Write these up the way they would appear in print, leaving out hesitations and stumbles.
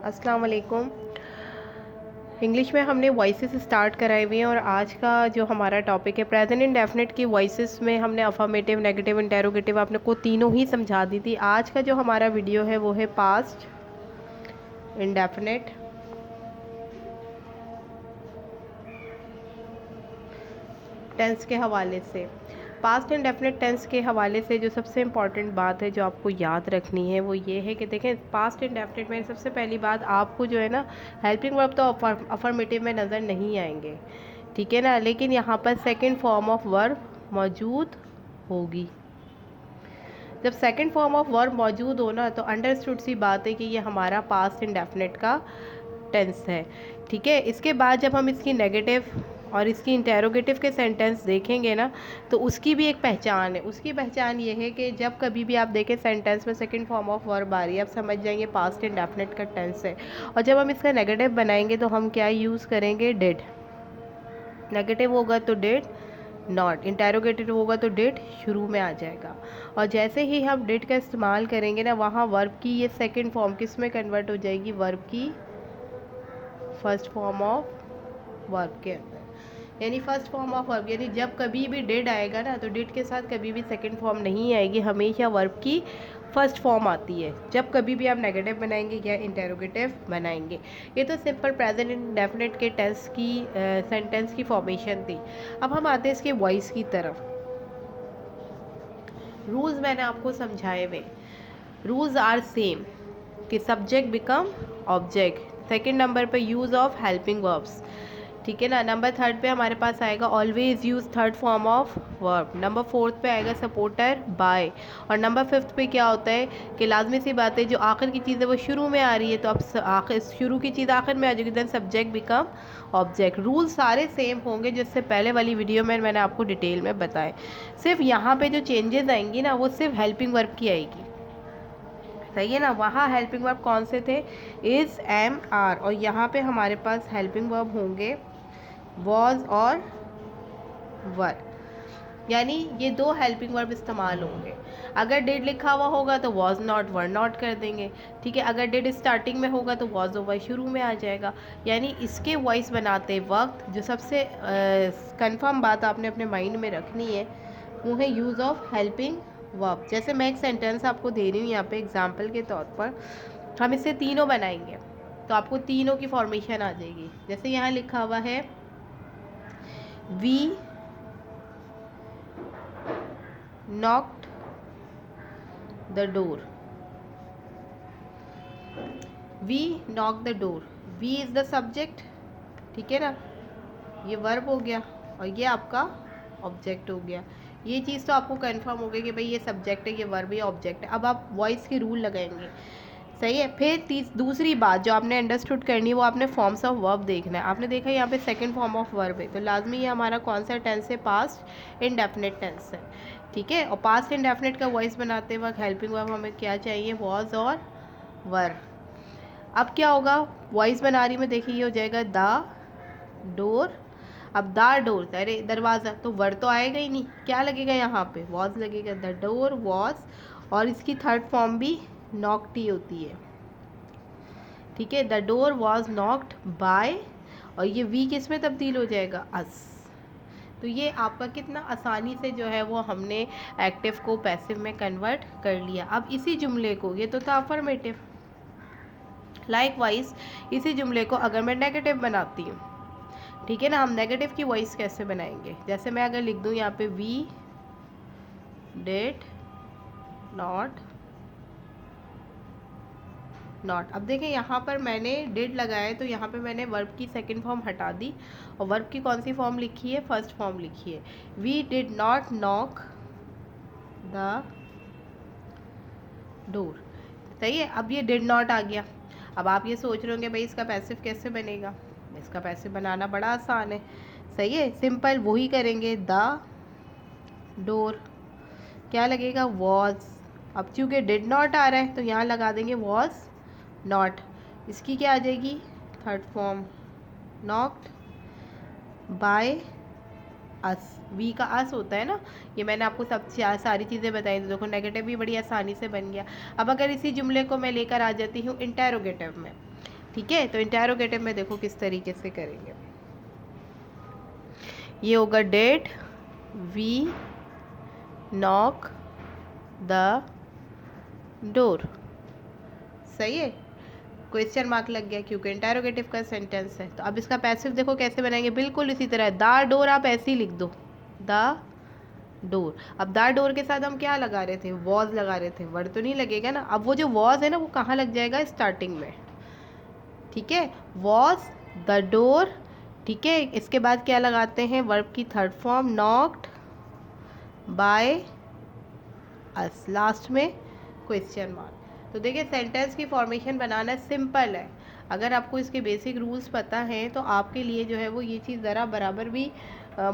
अस्सलाम वालेकुम। इंग्लिश में हमने वॉइसेस स्टार्ट कराए हुए हैं और आज का जो हमारा टॉपिक है प्रेजेंट इंडेफिनिट की वॉइसेस में हमने अफर्मेटिव, नेगेटिव, इंटेरोगेटिव आपने को तीनों ही समझा दी थी। आज का जो हमारा वीडियो है वो है पास्ट इंडेफिनिट टेंस के हवाले से। पास्ट इंडेफिनिट टेंस के हवाले से जो सबसे इम्पॉर्टेंट बात है जो आपको याद रखनी है वो ये है कि देखें, पास्ट इंडेफिनिट में सबसे पहली बात आपको जो है ना, हेल्पिंग वर्ब तो अफर्मेटिव में नज़र नहीं आएंगे, ठीक है ना, लेकिन यहाँ पर सेकंड फॉर्म ऑफ वर्ब मौजूद होगी। जब सेकंड फॉर्म ऑफ वर्ब मौजूद हो ना तो अंडरस्टूड सी बात है कि ये हमारा पास्ट इंडेफिनिट का टेंस है, ठीक है। इसके बाद जब हम इसकी नेगेटिव और इसकी इंटेरोगेटिव के सेंटेंस देखेंगे ना तो उसकी भी एक पहचान है। उसकी पहचान ये है कि जब कभी भी आप देखें सेंटेंस में सेकंड फॉर्म ऑफ वर्ब आ रही है, आप समझ जाएंगे पास्ट इंडेफिनिट का टेंस है। और जब हम इसका नेगेटिव बनाएंगे तो हम क्या यूज़ करेंगे, डिड। नेगेटिव होगा तो डिड नॉट, इंटेरोगेटिव होगा तो डिड शुरू में आ जाएगा। और जैसे ही हम डिड का इस्तेमाल करेंगे ना, वहाँ वर्ब की ये सेकंड फॉर्म किस में कन्वर्ट हो जाएगी, वर्ब की फर्स्ट फॉर्म ऑफ वर्ब के अंदर। यानी फर्स्ट फॉर्म ऑफ वर्ब, यानी जब कभी भी डिड आएगा ना तो डिड के साथ कभी भी सेकंड फॉर्म नहीं आएगी, हमेशा वर्ब की फर्स्ट फॉर्म आती है जब कभी भी आप नेगेटिव बनाएंगे या इंटेरोगेटिव बनाएंगे। ये तो सिंपल प्रेजेंट इंडेफिनिट के टेंस की सेंटेंस की फॉर्मेशन थी। अब हम आते हैं इसके वॉइस की तरफ। रूल्स मैंने आपको समझाए हुए, रूल्स आर सेम कि subject become object, second number पे यूज़ ऑफ हेल्पिंग वर्ब्स, ठीक है ना। नंबर थर्ड पे हमारे पास आएगा always use third form of verb. Number fourth पे आएगा सपोर्टर बाय। और नंबर फिफ्थ पे क्या होता है कि लाजमी सी बात है जो आखिर की चीज़ है वो शुरू में आ रही है तो अब आखिर शुरू की चीज़ आखिर में आ जाएगी, then subject become object. Rule सारे सेम होंगे जिससे पहले वाली वीडियो में मैंने आपको डिटेल में बताए। सिर्फ यहाँ पे जो चेंजेस आएंगी ना वो सिर्फ हेल्पिंग वर्ब की आएगी, सही है ना। वहाँ हेल्पिंग वर्ब कौन से थे, इज़, एम, आर, और यहाँ पे हमारे पास हेल्पिंग वर्ब होंगे वॉज और वर। यानी ये दो हेल्पिंग वर्ब इस्तेमाल होंगे। अगर डिड लिखा हुआ होगा तो वॉज नॉट वर नॉट कर देंगे, ठीक है। अगर डिड स्टार्टिंग में होगा तो वॉज और वर शुरू में आ जाएगा। यानी इसके वॉइस बनाते वक्त जो सबसे कंफर्म बात आपने अपने माइंड में रखनी है वो है यूज़ ऑफ हेल्पिंग वर्ब। जैसे मैं एक सेंटेंस आपको दे रही हूँ यहाँ पे एग्जाम्पल के तौर पर, हम इससे तीनों बनाएंगे तो आपको तीनों की फॉर्मेशन आ जाएगी। जैसे यहाँ लिखा हुआ है We knocked the door. We knocked the door. We is the subject, ठीक है ना, ये वर्ब हो गया और ये आपका ऑब्जेक्ट हो गया। ये चीज़ तो आपको कंफर्म हो गई कि भाई ये सब्जेक्ट है, ये वर्ब है, ऑब्जेक्ट है। अब आप वॉइस के रूल लगाएंगे, सही है। फिर दूसरी बात जो आपने अंडरस्टूड करनी है वो आपने फॉर्म्स ऑफ वर्ब देखना है। आपने देखा यहाँ पे सेकंड फॉर्म ऑफ वर्ब है तो लाजमी ये हमारा कौन सा टेंस है, पास्ट इंडेफिनिट टेंस है, ठीक है। और पास्ट इंडेफिनिट का वॉइस बनाते वक्त हेल्पिंग वर्ब हमें क्या चाहिए, वॉज और वर। अब क्या होगा, वॉइस बना रही में देखिए ये हो जाएगा द डोर। अब द डोर, अरे दरवाज़ा, तो वर तो आएगा ही नहीं, क्या लगेगा यहाँ पे, वॉज लगेगा। द डोर वॉज, और इसकी थर्ड फॉर्म भी नॉक्ड ही होती है, ठीक है। The door was knocked by, और ये वी किस में तब्दील हो जाएगा, अस। तो ये आपका कितना आसानी से जो है वो हमने एक्टिव को पैसिव में कन्वर्ट कर लिया। अब इसी जुमले को, ये तो था अफर्मेटिव, लाइकवाइज इसी जुमले को अगर मैं नेगेटिव बनाती हूँ, ठीक है ना। हम नेगेटिव की वॉइस कैसे बनाएंगे, जैसे मैं अगर लिख दूँ यहाँ पे वी डिड नॉट नॉट। अब देखें यहाँ पर मैंने डिड लगाया है तो यहाँ पे मैंने वर्ब की सेकंड फॉर्म हटा दी और वर्ब की कौन सी फॉर्म लिखी है, फर्स्ट फॉर्म लिखी है। We did not knock the door, सही है। अब ये डिड नॉट आ गया। अब आप ये सोच रहे होंगे भाई इसका पैसिव कैसे बनेगा, इसका पैसिव बनाना बड़ा आसान है, सही है, सिंपल वही करेंगे। द डोर क्या लगेगा, वॉज। अब चूँकि डिड नॉट आ रहा है तो यहाँ लगा देंगे वॉज नॉट। इसकी क्या आ जाएगी, third form, knocked by us. We का अस होता है ना, ये मैंने आपको सब सारी चीज़ें बताई थी। देखो नेगेटिव भी बड़ी आसानी से बन गया। अब अगर इसी जुमले को मैं लेकर आ जाती हूँ इंटेरोगेटिव में, ठीक है, तो इंटेरोगेटिव में देखो किस तरीके से करेंगे। ये होगा did we knock the door. सही है, क्वेश्चन मार्क लग गया क्योंकि इंटेरोगेटिव का सेंटेंस है। तो अब इसका पैसिव देखो कैसे बनाएंगे, बिल्कुल इसी तरह द डोर आप ऐसे ही लिख दो, द डोर। अब द डोर के साथ हम क्या लगा रहे थे, वॉज लगा रहे थे, वर्ड तो नहीं लगेगा ना। अब वो जो वॉज है ना वो कहाँ लग जाएगा, स्टार्टिंग में। ठीक है, वॉज द डोर। ठीक है, इसके बाद क्या लगाते हैं, वर्ब की third form knocked by us, last में क्वेश्चन मार्क। तो देखिए सेंटेंस की फॉर्मेशन बनाना सिंपल है। अगर आपको इसके बेसिक रूल्स पता हैं तो आपके लिए जो है वो ये चीज़ ज़रा बराबर भी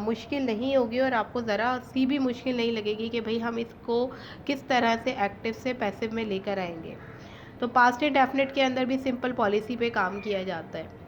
मुश्किल नहीं होगी और आपको ज़रा सी भी मुश्किल नहीं लगेगी कि भाई हम इसको किस तरह से एक्टिव से पैसिव में लेकर आएंगे। तो पास्ट इंडेफिनिट के अंदर भी सिंपल पॉलिसी पे काम किया जाता है।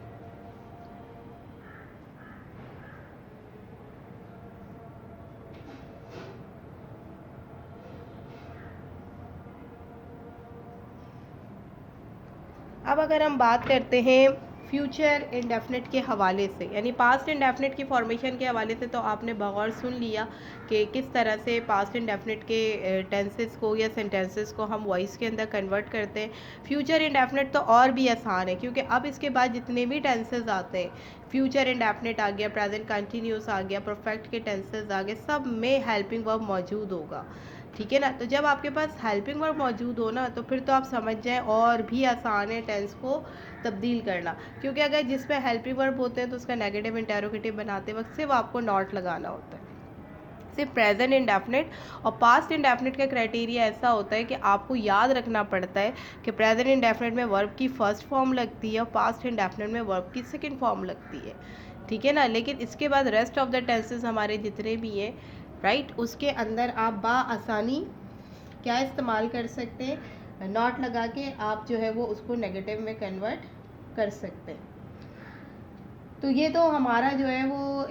अब अगर हम बात करते हैं फ्यूचर इंडेफिनिट के हवाले से, यानी पास्ट इंडेफिनिट की फॉर्मेशन के हवाले से, तो आपने बगौर सुन लिया कि किस तरह से पास्ट इंडेफिनिट के टेंसेस को या सेंटेंसेस को हम वॉइस के अंदर कन्वर्ट करते हैं। फ्यूचर इंडेफिनिट तो और भी आसान है क्योंकि अब इसके बाद जितने भी टेंसेस आते हैं, फ्यूचर इंडेफिनिट आ गया, प्रेजेंट कंटिन्यूस आ गया, परफेक्ट के टेंसेस आ गए, सब में हेल्पिंग वर्ब मौजूद होगा। ठीक है ना, तो जब आपके पास हेल्पिंग वर्ब मौजूद हो ना तो फिर तो आप समझ जाएं और भी आसान है टेंस को तब्दील करना। क्योंकि अगर जिस पे हेल्पिंग वर्ब होते हैं तो उसका नेगेटिव इंटेरोगेटिव बनाते वक्त सिर्फ आपको नॉट लगाना होता है, सिर्फ प्रेजेंट इंडेफिनिट। और पास्ट इंडेफिनिट का क्राइटेरिया ऐसा होता है कि आपको याद रखना पड़ता है कि प्रेजेंट इंडेफिनिट में वर्ब की फर्स्ट फॉर्म लगती है और पास्ट इंडेफिनिट में वर्ब की सेकंड फॉर्म लगती है। ठीक है ना, लेकिन इसके बाद रेस्ट ऑफ द टेंसेस हमारे जितने भी हैं, राइट, उसके अंदर आप आसानी क्या इस्तेमाल कर सकते हैं, नॉट लगा के आप जो है वो उसको नेगेटिव में कन्वर्ट कर सकते हैं। तो ये तो हमारा जो है वो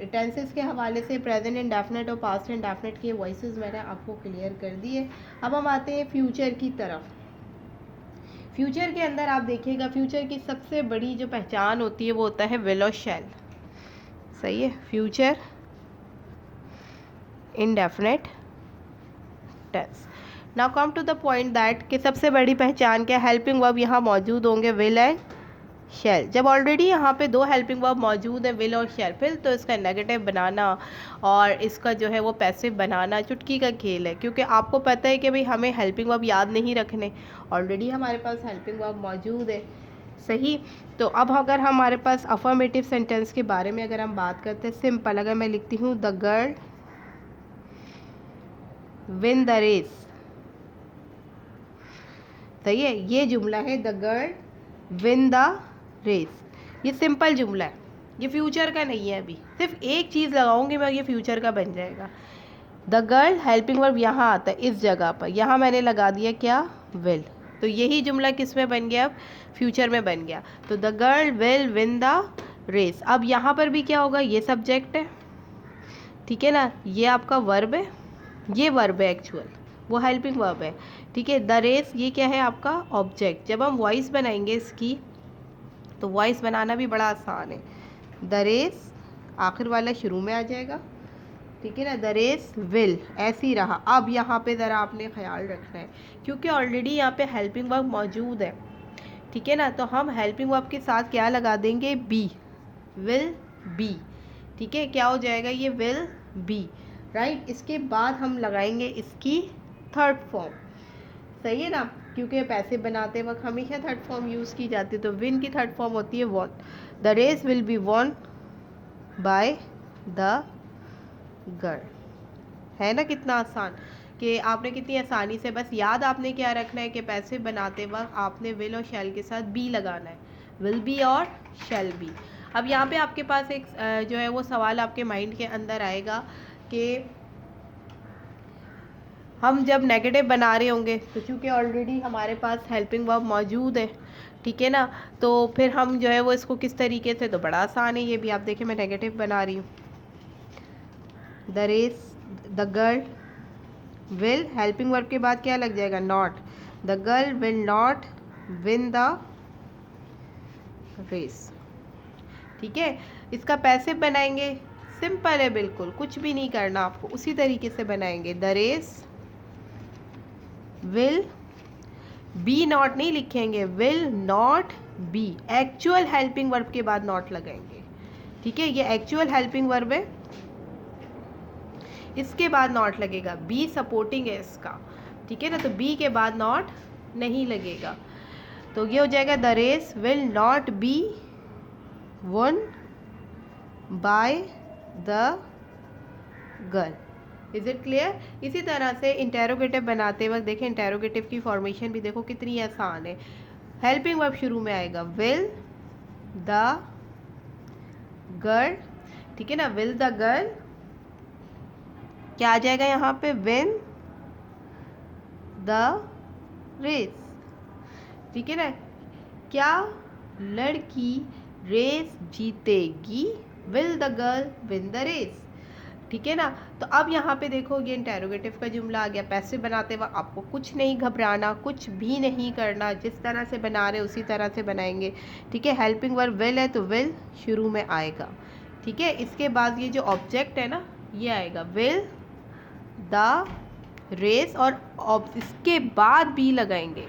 टेंसेस के हवाले से प्रेजेंट इंडेफिनिट और पास्ट इंडेफिनिट के वॉइसेस मैंने आपको क्लियर कर दिए। अब हम आते हैं फ्यूचर की तरफ। फ्यूचर के अंदर आप देखिएगा, फ्यूचर की सबसे बड़ी जो पहचान होती है वो होता है विल और शैल। सही है, future indefinite tense. Now come to the point that कि सबसे बड़ी पहचान क्या, हेल्पिंग वर्ब यहाँ मौजूद होंगे विल एंड शैल। जब ऑलरेडी यहाँ पे दो हेल्पिंग वर्ब मौजूद है विल और शैल, फिर तो इसका नेगेटिव बनाना और इसका जो है वो पैसिव बनाना चुटकी का खेल है। क्योंकि आपको पता है कि भाई हमें हेल्पिंग वर्ब याद नहीं रखने, ऑलरेडी हमारे पास हेल्पिंग वर्ब मौजूद है। सही, तो अब अगर हमारे पास अफर्मेटिव सेंटेंस के बारे में अगर हम बात करते हैं, सिंपल अगर मैं लिखती हूँ the girl win the race. सही है, ये जुमला है the girl win the race, ये सिंपल जुमला है, ये फ्यूचर का नहीं है। अभी सिर्फ एक चीज़ लगाऊंगी मैं, ये फ्यूचर का बन जाएगा। द गर्ल हेल्पिंग वर्ब यहाँ आता है इस जगह पर, यहाँ मैंने लगा दिया क्या, विल। तो यही जुमला किस में बन गया, अब फ्यूचर में बन गया। तो the girl will win the race. अब यहाँ पर भी क्या होगा, ये सब्जेक्ट है, ठीक है ना, ये आपका वर्ब है, ये वर्ब है एक्चुअल, वो हेल्पिंग वर्ब है। ठीक है, द रेस ये क्या है आपका ऑब्जेक्ट। जब हम वॉइस बनाएंगे इसकी तो वॉइस बनाना भी बड़ा आसान है। द रेस आखिर वाला शुरू में आ जाएगा, ठीक है ना, द रेस विल ऐसे ही रहा। अब यहाँ पे ज़रा आपने ख्याल रखना है क्योंकि ऑलरेडी यहाँ पे हेल्पिंग वर्ब मौजूद है। ठीक है ना, तो हम हेल्पिंग वर्ब के साथ क्या लगा देंगे, बी, विल बी। ठीक है, क्या हो जाएगा ये, विल बी, राइट। इसके बाद हम लगाएंगे इसकी थर्ड फॉर्म। सही है ना, क्योंकि पैसे बनाते वक्त हमेशा थर्ड फॉर्म यूज़ की जाती है। तो विन की थर्ड फॉर्म होती है won. The race will be won by the girl. है ना कितना आसान, कि आपने कितनी आसानी से, बस याद आपने क्या रखना है कि पैसे बनाते वक्त आपने विल और शैल के साथ बी लगाना है, विल बी और शैल बी। अब यहाँ पे आपके पास एक जो है वो सवाल आपके माइंड के अंदर आएगा कि हम जब नेगेटिव बना रहे होंगे तो चूँकि ऑलरेडी हमारे पास हेल्पिंग वर्ब मौजूद है, ठीक है ना, तो फिर हम जो है वो इसको किस तरीके से, तो बड़ा आसान है ये भी। आप देखिए मैं नेगेटिव बना रही हूँ, the race, the girl will, helping verb के बाद क्या लग जाएगा, not, the girl will not win the race. ठीक है, इसका पैसिव बनाएंगे, सिंपल है बिल्कुल, कुछ भी नहीं करना आपको, उसी तरीके से बनाएंगे। The race will be not नहीं लिखेंगे, will not be, actual helping verb के बाद नॉट लगाएंगे। ठीक है, ये एक्चुअल हेल्पिंग वर्ब है, इसके बाद नॉट लगेगा। बी सपोर्टिंग है इसका, ठीक है ना, तो बी के बाद नॉट नहीं लगेगा। तो ये हो जाएगा the race will not be won by the girl. Is it clear? इसी तरह से इंटेरोगेटिव बनाते वक्त देखें, इंटेरोगेटिव की फॉर्मेशन भी देखो कितनी आसान है। हेल्पिंग वर्ब शुरू में आएगा, विल द गर्ल, ठीक है ना, विल द गर्ल, क्या आ जाएगा यहाँ पे, विन द रेस। ठीक है ना, क्या लड़की रेस जीतेगी, will the girl win the race. ठीक है ना, तो अब यहाँ पे देखो ये इंटेरोगेटिव का जुमला आ गया। पैसिव बनाते वक्त आपको कुछ नहीं घबराना, कुछ भी नहीं करना, जिस तरह से बना रहे उसी तरह से बनाएंगे। ठीक है, हेल्पिंग वर्ब विल है तो विल शुरू में आएगा। ठीक है, इसके बाद ये जो ऑब्जेक्ट है ना ये आएगा, विल द रेस, और इसके बाद बी लगाएंगे,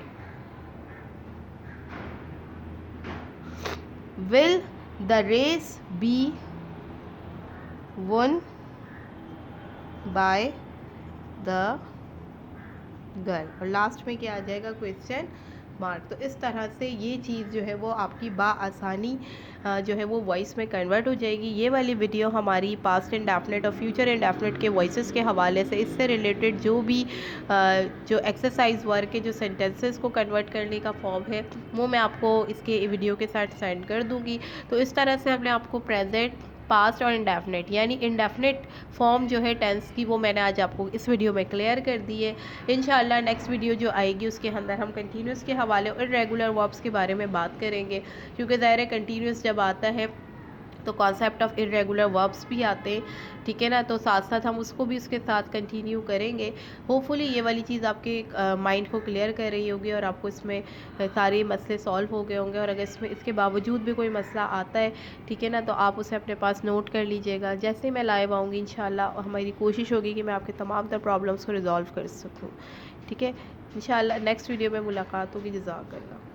will the race be won by the girl, और लास्ट में क्या आ जाएगा, क्वेश्चन मार्क। तो इस तरह से ये चीज़ जो है वो आपकी बाआसानी जो है वो वॉइस में कन्वर्ट हो जाएगी। ये वाली वीडियो हमारी पास्ट इंडेफिनिट और फ्यूचर इंडेफिनिट के वॉइसेस के हवाले से, इससे रिलेटेड जो भी जो एक्सरसाइज वर्क के जो सेंटेंसेस को कन्वर्ट करने का फॉर्म है वो मैं आपको इसके वीडियो के साथ सेंड कर दूँगी। तो इस तरह से हमने आपको प्रेजेंट, पास्ट और इंडेफिनिट यानी इंडेफिनिट फॉर्म जो है टेंस की, वो मैंने आज आपको इस वीडियो में क्लियर कर दी है। इंशाल्लाह नेक्स्ट वीडियो जो आएगी उसके अंदर हम कंटिन्यूस के हवाले और इरेगुलर वर्ब्स के बारे में बात करेंगे, क्योंकि ज़ाहिर है कंटिन्यूस जब आता है तो कॉन्सेप्ट ऑफ इरेगुलर वर्ब्स भी आते हैं। ठीक है ना, तो साथ साथ हम उसको भी उसके साथ कंटिन्यू करेंगे। होपफुली ये वाली चीज़ आपके माइंड को क्लियर कर रही होगी और आपको इसमें सारे मसले सॉल्व हो गए होंगे। और अगर इसके बावजूद भी कोई मसला आता है, ठीक है ना, तो आप उसे अपने पास नोट कर लीजिएगा। जैसे ही मैं लाइव आऊँगी इंशाल्लाह हमारी कोशिश होगी कि मैं आपके तमाम तर प्रॉब्लम्स को रिजॉल्व कर सकूँ। ठीक है, इंशाल्लाह नेक्स्ट वीडियो में मुलाकात होगी। जज़ाकल्लाह।